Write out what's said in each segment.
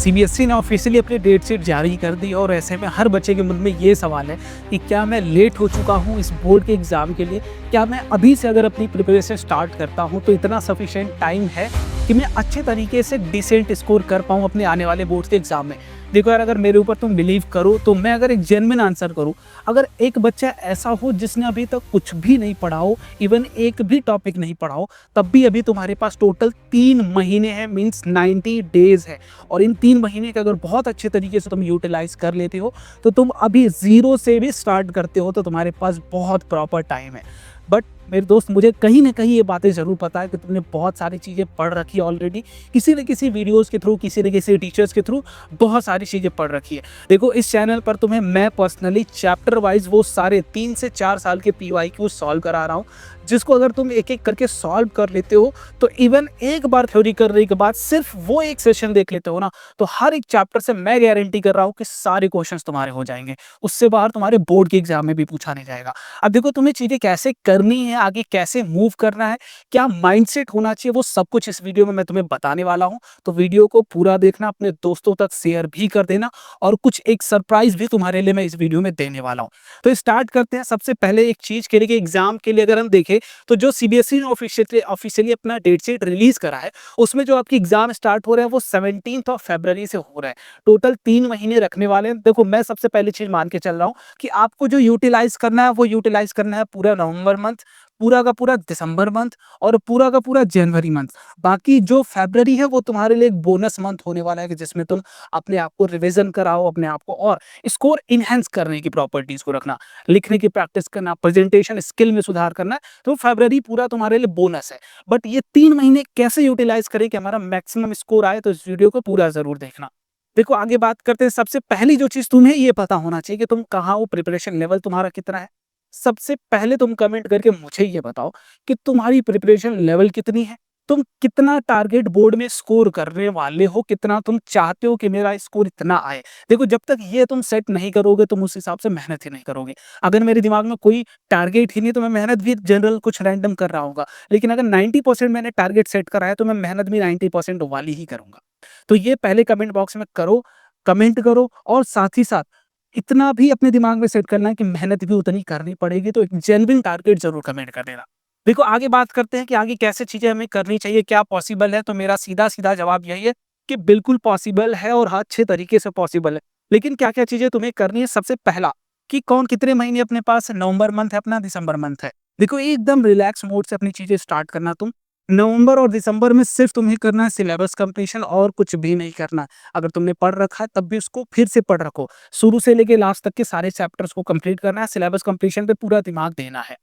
CBSE ने officially अपनी date sheet जारी कर दी और ऐसे में हर बच्चे के मन में ये सवाल है कि क्या मैं लेट हो चुका हूँ इस बोर्ड के एग्ज़ाम के लिए। क्या मैं अभी से अगर अपनी प्रिपरेशन स्टार्ट करता हूँ तो इतना सफिशिएंट टाइम है कि मैं अच्छे तरीके से डिसेंट स्कोर कर पाऊँ अपने आने वाले बोर्ड के एग्ज़ाम में। देखो यार, अगर मेरे ऊपर तुम बिलीव करो तो मैं अगर एक जेन्युइन आंसर करूँ, अगर एक बच्चा ऐसा हो जिसने अभी तक कुछ भी नहीं पढ़ा हो, इवन एक भी टॉपिक नहीं पढ़ा हो, तब भी अभी तुम्हारे पास टोटल 3 महीने हैं, मीन्स 90 डेज़ है। और इन 3 महीने का अगर बहुत अच्छे तरीके से तुम यूटिलाइज़ कर लेते हो तो तुम अभी ज़ीरो से भी स्टार्ट करते हो तो तुम्हारे पास बहुत प्रॉपर टाइम है। बट मेरे दोस्त, मुझे कहीं ना कहीं ये बातें ज़रूर पता है कि तुमने बहुत सारी चीज़ें पढ़ रखी है ऑलरेडी, किसी न किसी वीडियोस के थ्रू, किसी न किसी टीचर्स के थ्रू बहुत सारी चीज़ें पढ़ रखी है। देखो, इस चैनल पर तुम्हें मैं पर्सनली चैप्टर वाइज वो सारे 3 से 4 साल के PYQ सॉल्व करा रहा हूँ, जिसको अगर तुम एक एक करके सॉल्व कर लेते हो तो इवन एक बार थ्योरी करने के बाद सिर्फ वो एक सेशन देख लेते हो ना, तो हर एक चैप्टर से मैं गारंटी कर रहा हूँ कि सारे क्वेश्चंस तुम्हारे हो जाएंगे। उससे बाहर तुम्हारे बोर्ड के एग्जाम में भी पूछा नहीं जाएगा। अब देखो, तुम्हें चीज़ें कैसे करनी है, आगे कैसे मूव करना है, क्या माइंडसेट होना चाहिए, वो सब कुछ इस वीडियो में मैं तुम्हें बताने वाला हूँ। तो वीडियो को पूरा देखना, अपने दोस्तों तक शेयर भी कर देना और कुछ एक सरप्राइज भी तुम्हारे लिए मैं इस वीडियो में देने वाला हूँ। तो स्टार्ट करते हैं। सबसे पहले एक चीज के लिए कि एग्जाम के लिए अगर हम देखें तो जो सीबीएसई ने ऑफिशियली अपना डेट शीट रिलीज करा है, उसमें जो आपकी एग्जाम स्टार्ट हो रहे हैं वो 17 फरवरी से हो रहा है। टोटल 3 महीने रखने वाले हैं। देखो, मैं सबसे पहले चीज मान के चल रहा हूँ कि आपको जो यूटिलाइज करना है वो यूटिलाइज करना है पूरा नवंबर मंथ, पूरा का पूरा दिसंबर मंथ और पूरा का पूरा जनवरी मंथ। बाकी जो फरवरी है वो तुम्हारे लिए एक बोनस मंथ होने वाला है कि जिसमें तुम अपने आप को रिवीजन कराओ, अपने आप को और स्कोर इनहेंस करने की प्रॉपर्टीज को रखना, लिखने की प्रैक्टिस करना, प्रेजेंटेशन स्किल में सुधार करना। तो फरवरी पूरा तुम्हारे लिए बोनस है। बट ये 3 महीने कैसे यूटिलाइज करें कि हमारा मैक्सिमम स्कोर आए, तो इस वीडियो को पूरा जरूर देखना। देखो, आगे बात करते हैं। सबसे पहली जो चीज तुम्हें ये पता होना चाहिए कि तुम कहाँ हो, प्रिपरेशन लेवल तुम्हारा कितना है। सबसे पहले तुम कमेंट करके मुझे ये बताओ कि तुम्हारी प्रिपरेशन लेवल कितनी है। तुम कितना टारगेट बोर्ड में स्कोर करने वाले हो, कितना तुम चाहते हो कि मेरा स्कोर इतना आए। देखो, जब तक ये तुम सेट नहीं करोगे तुम उस हिसाब से मेहनत ही नहीं करोगे। अगर मेरे दिमाग में कोई टारगेट ही नहीं तो मैं मेहनत भी जनरल कुछ रैंडम कर रहा होगा, लेकिन अगर 90% मैंने टारगेट सेट करा है तो मैं मेहनत भी 90% वाली ही करूंगा। तो ये पहले कमेंट बॉक्स में करो, कमेंट करो। और साथ ही साथ इतना भी अपने दिमाग में सेट करना है कि मेहनत भी उतनी करनी पड़ेगी, तो एक जेन्युइन टारगेट जरूर कमेंट कर देना। देखो, आगे बात करते हैं कि आगे कैसे चीजें हमें करनी चाहिए, क्या पॉसिबल है। तो मेरा सीधा सीधा जवाब यही है कि बिल्कुल पॉसिबल है और अच्छे तरीके से पॉसिबल है। लेकिन क्या क्या चीजें तुम्हें करनी है। सबसे पहला कि कौन कितने महीने अपने पास है, नवंबर मंथ है अपना, दिसंबर मंथ है। देखो, एकदम रिलैक्स मोड से अपनी चीजें स्टार्ट करना। तुम नवंबर और दिसंबर में सिर्फ तुम्हें करना है सिलेबस कंप्लीशन और कुछ भी नहीं करना। अगर तुमने पढ़ रखा है तब भी उसको फिर से पढ़ रखो। शुरू से लेके लास्ट तक के सारे चैप्टर्स को कंप्लीट करना है, सिलेबस कंप्लीशन पे पूरा दिमाग देना है।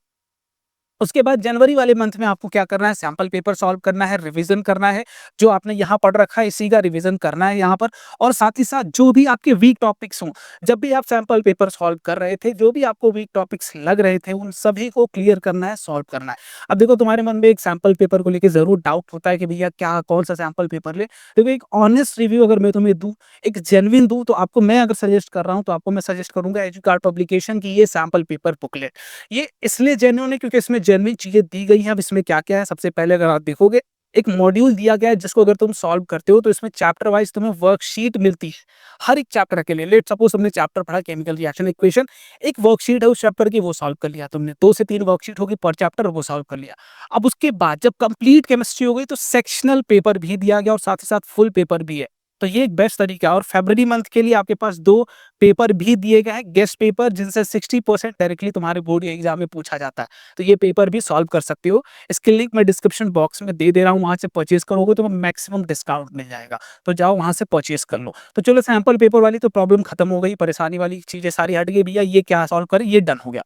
उसके बाद जनवरी वाले मंथ में आपको क्या करना है, सैंपल पेपर सॉल्व करना है, रिवीजन करना है। जो आपने यहाँ पढ़ रखा है इसी का रिवीजन करना है यहाँ पर। और साथ ही साथ जो भी आपके वीक टॉपिक्स हों, जब भी आप सैंपल पेपर सॉल्व कर रहे थे, जो भी आपको वीक टॉपिक्स लग रहे थे, उन सभी को क्लियर करना है, सॉल्व करना है। अब देखो, तुम्हारे मन में एक सैंपल पेपर को लेकर जरूर डाउट होता है कि भैया क्या, कौन सा सैंपल पेपर ले। देखो, एक ऑनेस्ट रिव्यू अगर मैं तुम्हें दूं, एक जेन्युइन दूं, तो आपको मैं अगर सजेस्ट कर रहा हूं तो आपको मैं सजेस्ट करूंगा एजुकार्ड पब्लिकेशन की ये सैंपल पेपर बुकलेट। ये इसलिए जेन्युइन है क्योंकि इसमें जेन्युइन चीजें दी गई हैं। अब इसमें क्या क्या है, सबसे पहले अगर आप देखोगे, एक मॉड्यूल दिया गया है जिसको अगर तुम सॉल्व करते हो तो इसमें चैप्टर वाइज तुम्हें वर्कशीट मिलती है हर एक चैप्टर के लिए। लेट सपोज तुमने चैप्टर पढ़ा केमिकल रिएक्शन इक्वेशन, एक वर्कशीट है उस चैप्टर की, वो सॉल्व कर लिया तुमने। 2 से 3 वर्कशीट होगी पर चैप्टर, वो सॉल्व कर लिया। अब उसके बाद जब कंप्लीट केमिस्ट्री हो गई तो सेक्शनल पेपर भी दिया गया और साथ ही साथ फुल पेपर भी है। तो ये एक बेस्ट तरीका है। और फरवरी मंथ के लिए आपके पास 2 पेपर भी दिए गए हैं, गेस्ट पेपर, जिनसे 60% डायरेक्टली तुम्हारे बोर्ड एग्जाम में पूछा जाता है। तो ये पेपर भी सॉल्व कर सकते हो। इसकी लिंक मैं डिस्क्रिप्शन बॉक्स में दे दे रहा हूँ, वहां से परचेज करोगे तो मैक्सिमम डिस्काउंट मिल जाएगा। तो जाओ वहां से परचेज कर लो। तो चलो, सैंपल पेपर वाली तो प्रॉब्लम खत्म हो गई, परेशानी वाली चीजें सारी हट गई। भैया ये क्या सॉल्व करें, ये डन हो गया।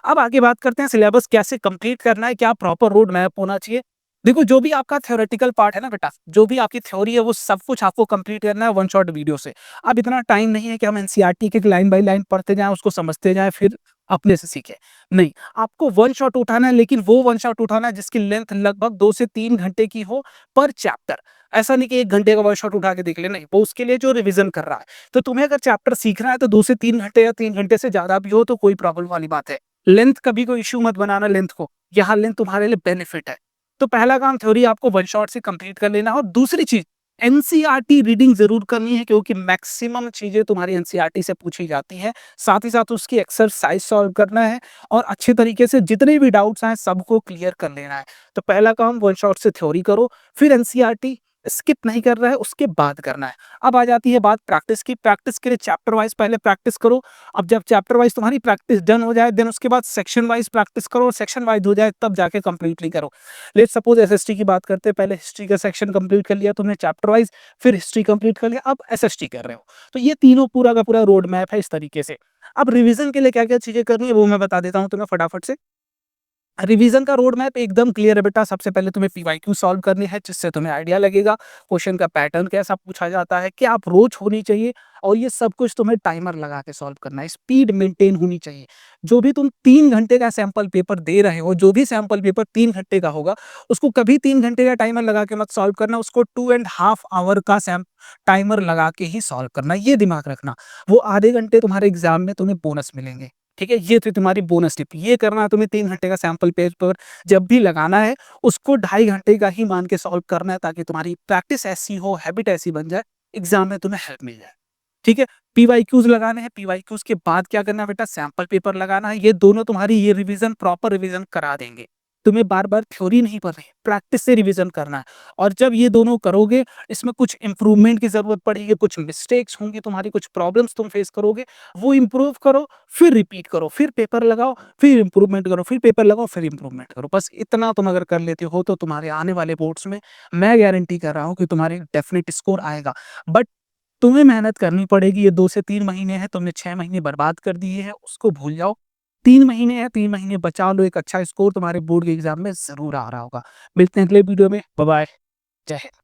अब आगे बात करते हैं सिलेबस कैसे कंप्लीट करना है, क्या प्रॉपर रोड मैप होना चाहिए। देखो, जो भी आपका थ्योरेटिकल पार्ट है ना बेटा, जो भी आपकी थ्योरी है वो सब कुछ आपको कंप्लीट करना है वन शॉट वीडियो से। अब इतना टाइम नहीं है कि हम एनसीईआरटी के लाइन बाय लाइन पढ़ते जाएं, उसको समझते जाएं, फिर अपने से सीखें। नहीं, आपको वन शॉट उठाना है, लेकिन वो वन शॉट उठाना है जिसकी लेंथ लगभग 2 से 3 घंटे की हो पर चैप्टर। ऐसा नहीं कि 1 घंटे का वन शॉट उठा के देख ले, नहीं, वो उसके लिए जो रिवीजन कर रहा है। तो तुम्हें अगर चैप्टर सीखना है तो 2 से 3 घंटे या 3 घंटे से ज्यादा भी हो तो कोई प्रॉब्लम वाली बात है। लेंथ कभी कोई इश्यू मत बनाना लेंथ को, यहाँ लेंथ तुम्हारे लिए बेनिफिट है। तो पहला काम थ्योरी आपको वन शॉट से कंप्लीट कर लेना है। और दूसरी चीज, एनसीईआरटी रीडिंग ज़रूर करनी है क्योंकि मैक्सिमम चीज़ें तुम्हारी एनसीईआरटी से पूछी जाती हैं। साथ ही साथ उसकी एक्सरसाइज़ सॉल्व करना है और अच्छे तरीके से जितने भी डाउट्स आएँ सबको क्लियर कर लेना है। तो पहला काम वन शॉट से थ्योरी करो, फिर एनसीईआरटी स्किप नहीं कर रहा है उसके बाद करना है। अब आ जाती है बात प्रैक्टिस की, प्रैक्टिस के लिए चैप्टर वाइज़ पहले प्रैक्टिस करो। अब जब चैप्टर वाइज़ तुम्हारी प्रैक्टिस डन हो जाए देन उसके बाद सेक्शन वाइज़ प्रैक्टिस करो, सेक्शन वाइज़ हो जाए तब जाके कंप्लीटली करो। लेट्स सपोज़ एसएसटी की बात करते हैं, पहले हिस्ट्री का सेक्शन कंप्लीट कर लिया तुमने चैप्टर वाइज़, फिर हिस्ट्री कंप्लीट कर लिया, अब एसएसटी कर रहे हो। तो ये तीनों पूरा का पूरा रोड मैप है इस तरीके से। अब रिवीजन के लिए क्या-क्या चीज़ें करनी है वो मैं बता देता हूँ तुम्हें फटाफट से। रिवीजन का रोड मैप एकदम क्लियर है बेटा। सबसे पहले तुम्हें पीवाईक्यू सॉल्व करनी है जिससे तुम्हें आइडिया लगेगा क्वेश्चन का पैटर्न कैसा पूछा जाता है, क्या अप्रोच होनी चाहिए और ये सब कुछ तुम्हें टाइमर लगा के सॉल्व करना है। स्पीड मेंटेन होनी चाहिए। जो भी तुम 3 घंटे का सैंपल पेपर दे रहे हो, जो भी सैंपल पेपर 3 घंटे का होगा, उसको कभी 3 घंटे का टाइमर लगा के मत सॉल्व करना, उसको 2 एंड हाफ आवर का टाइमर लगा के ही सॉल्व करना, ये दिमाग रखना। वो आधे घंटे तुम्हारे एग्जाम में तुम्हें बोनस मिलेंगे। ठीक है, ये थी तुम्हारी बोनस टिप। ये करना है तुम्हें 3 घंटे का सैंपल पेपर जब भी लगाना है, उसको 2.5 घंटे का ही मान के सॉल्व करना है ताकि तुम्हारी प्रैक्टिस ऐसी हो, हैबिट ऐसी बन जाए, एग्ज़ाम में तुम्हें हेल्प मिल जाए। ठीक है? पीवाईक्यूज़ लगाने हैं, पीवाईक्यूज़ के बाद क्या करना है बेटा सैंपल पेपर लगाना है। ये दोनों तुम्हारी ये रिवीज़न प्रॉपर रिवीज़न करा देंगे। तुम्हें बार-बार थ्योरी नहीं पढ़नी है, प्रैक्टिस से रिवीज़न करना है और जब ये दोनों करोगे, इसमें कुछ इम्प्रूवमेंट की ज़रूरत पड़ेगी, कुछ मिस्टेक्स होंगी तुम्हारी, कुछ प्रॉब्लम्स तुम फेस करोगे, वो इम्प्रूव करो, फिर रिपीट करो, फिर पेपर लगाओ, फिर इम्प्रूवमेंट करो, फिर पेपर लगाओ, फिर इम्प्रूवमेंट करो। बस इतना तुम अगर कर लेते हो तो तुम्हारे आने वाले बोर्ड्स में मैं गारंटी कर रहा हूँ कि तुम्हारे डेफ़िनिट स्कोर आएगा। बट तुम्हें मेहनत करनी पड़ेगी। ये 2 से 3 महीने हैं, तुमने 6 महीने बर्बाद कर दिए हैं, उसको भूल जाओ। 3 महीने हैं, 3 महीने बचा लो, एक अच्छा स्कोर तुम्हारे बोर्ड के एग्ज़ाम में ज़रूर आ रहा होगा। मिलते हैं अगले वीडियो में, बाय बाय, जय हिंद।